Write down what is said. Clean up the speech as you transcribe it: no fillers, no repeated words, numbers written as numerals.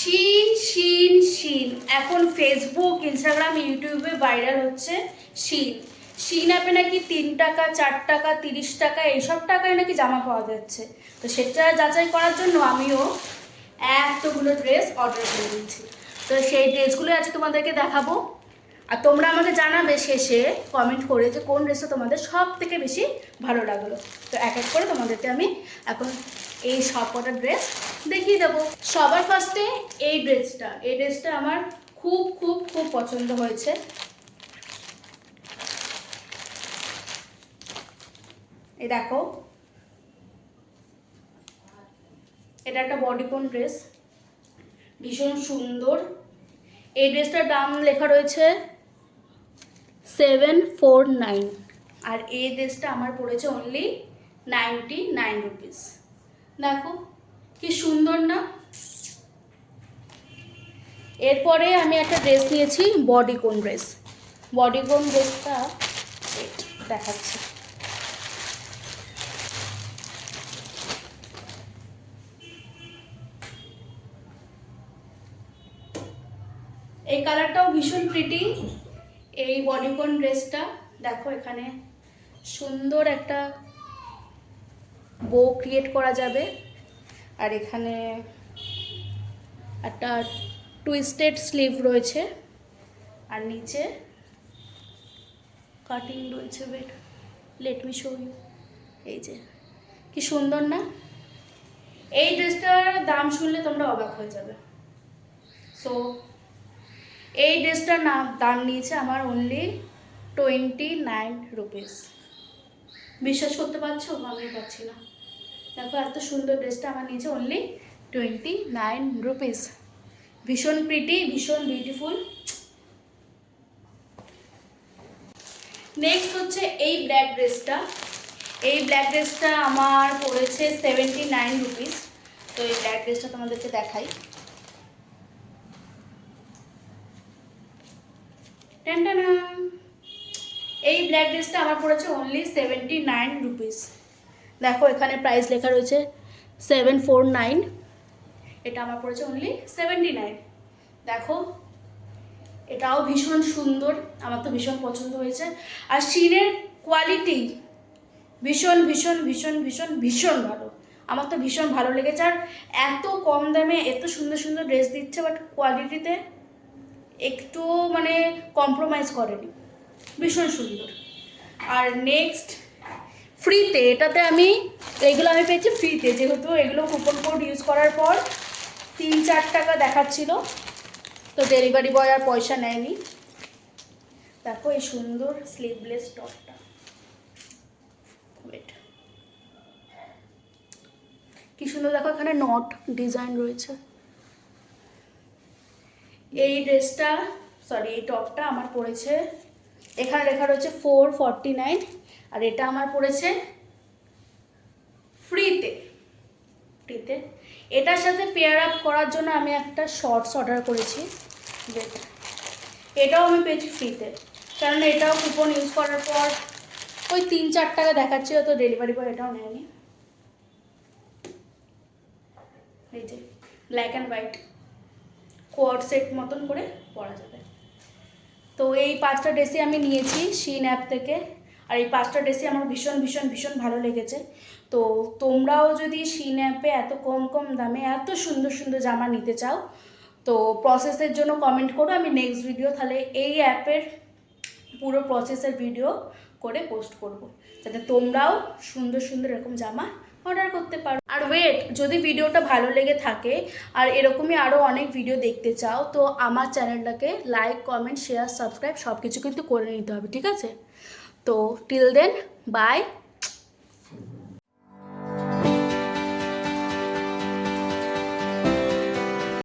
শিন শিন শিন এখন Facebook Instagram ইউটিউবে viral হচ্ছে শিন। শিন অ্যাপে নাকি 3 টাকা 4 টাকা 30 টাকা এইসব টাকায় নাকি জামা পাওয়া যাচ্ছে। তো সেটা যাচাই করার জন্য আমিও এতগুলো ড্রেস অর্ডার করে দিয়েছি। তো সেই ড্রেসগুলো আজকে তোমাদেরকে দেখাবো, আর তোমরা আমাকে জানাবে শেষে কমেন্ট করে যে কোন ড্রেসটা তোমাদের সব থেকে বেশি ভালো লাগলো। তো এক এক করে তোমাদেরকে আমি এখন এই সব কটা ড্রেস দেখিয়ে দেবো। সবার ফার্স্টে এই ড্রেসটা আমার খুব খুব খুব পছন্দ হয়েছে। এই দেখো, এটা একটা বডিকন ড্রেস, ভীষণ সুন্দর। এই ড্রেসটার দাম লেখা রয়েছে 749, আর এই ড্রেসটা আমার পড়েছে অনলি 99 রুপিস। দেখো কি সুন্দর না। এরপরে আমি একটা ড্রেস নিয়েছি বডিকন ড্রেসটা দেখাচ্ছি। এই কালারটাও ভীষণ প্রিটি। এই বডিকন ড্রেসটা দেখো, এখানে সুন্দর একটা বো ক্রিয়েট করা যাবে, আর এখানে একটা টুইস্টেড স্লিভ রয়েছে, আর নিচে কাটিং রয়েছে। Let me show you. এই যে কি সুন্দর না। এই ড্রেসটার দাম শুনলে তোমরা অবাক হয়ে যাবে। সো এই ড্রেসটার দাম নিয়েছে আমার অনলি 29 রুপিস। বিশ্বাস করতে পারছো? আমি পারছি না। দেখো এত সুন্দর ড্রেসটা আমার নিয়েছে অনলি 29 রুপিস। ভীষণ প্রিটি, ভীষণ বিউটিফুল। নেক্সট হচ্ছে এই ব্ল্যাক ড্রেসটা আমার পড়েছে 79 রুপিস। তো এই ব্ল্যাক ড্রেসটা তোমাদেরকে দেখাই। এই ব্ল্যাক ড্রেসটা আমার পড়েছে অনলি 79 রুপিস। দেখো এখানে প্রাইস লেখা রয়েছে 749, এটা আমার পড়েছে অনলি 79। দেখো এটাও ভীষণ সুন্দর, আমার তো ভীষণ পছন্দ হয়েছে। আর শিনের কোয়ালিটি ভীষণ ভীষণ ভীষণ ভীষণ ভীষণ ভালো, আমার তো ভীষণ ভালো লেগেছে। আর এত কম দামে এত সুন্দর সুন্দর ড্রেস দিচ্ছে, বাট কোয়ালিটিতে একটু মানে কম্প্রোমাইজ করেনি, ভীষণ সুন্দর। আর নেক্সট ফ্রিতে, এটাতে এগুলো আমি পেয়েছি ফ্রিতে, যেহেতু এগুলো কুপন কোড ইউজ করার পর 3-4 টাকা দেখাচ্ছিল, তো ডেলিভারি বয় আর পয়সা নেয়নি। দেখো এই সুন্দর স্লিভলেস টপটা, কি সুন্দর। দেখো এখানে নট ডিজাইন রয়েছে। এই টপটা আমার পড়েছে, এখানে লেখা রয়েছে 449, আর এটা আমার পড়েছে ফ্রিতে। এটার সাথে পেয়ার আপ করার জন্য আমি একটা শর্টস অর্ডার করেছি, এটাও আমি পেয়েছি ফ্রিতে, কারণ এটাও কুপন ইউজ করার পর ওই 3-4 টাকা দেখাচ্ছি, তো ডেলিভারি বয় এটাও নেয়নি। এই যে black and white quad set মতন করে পরা যাবে। তো এই 5টা ড্রেসই আমি নিয়েছি শিন অ্যাপ থেকে, আর এই 5টা ড্রেসই আমার ভীষণ ভীষণ ভীষণ ভালো লেগেছে। তো তোমরাও যদি শিন অ্যাপে এত কম কম দামে এত সুন্দর সুন্দর জামা নিতে চাও, তো প্রসেসের জন্য কমেন্ট করো, আমি নেক্সট ভিডিও তাহলে এই অ্যাপের পুরো প্রসেসের ভিডিও করে পোস্ট করব, যাতে তোমরাও সুন্দর সুন্দর এরকম জামা অর্ডার করতে পারো। আর ওয়েট, যদি ভিডিওটা ভালো লেগে থাকে আর এরকমই আরও অনেক ভিডিও দেখতে চাও, তো আমার চ্যানেলটাকে লাইক, কমেন্ট, শেয়ার, সাবস্ক্রাইব সব কিছু কিন্তু করে নিতে হবে, ঠিক আছে? তো টিল দেন বাই।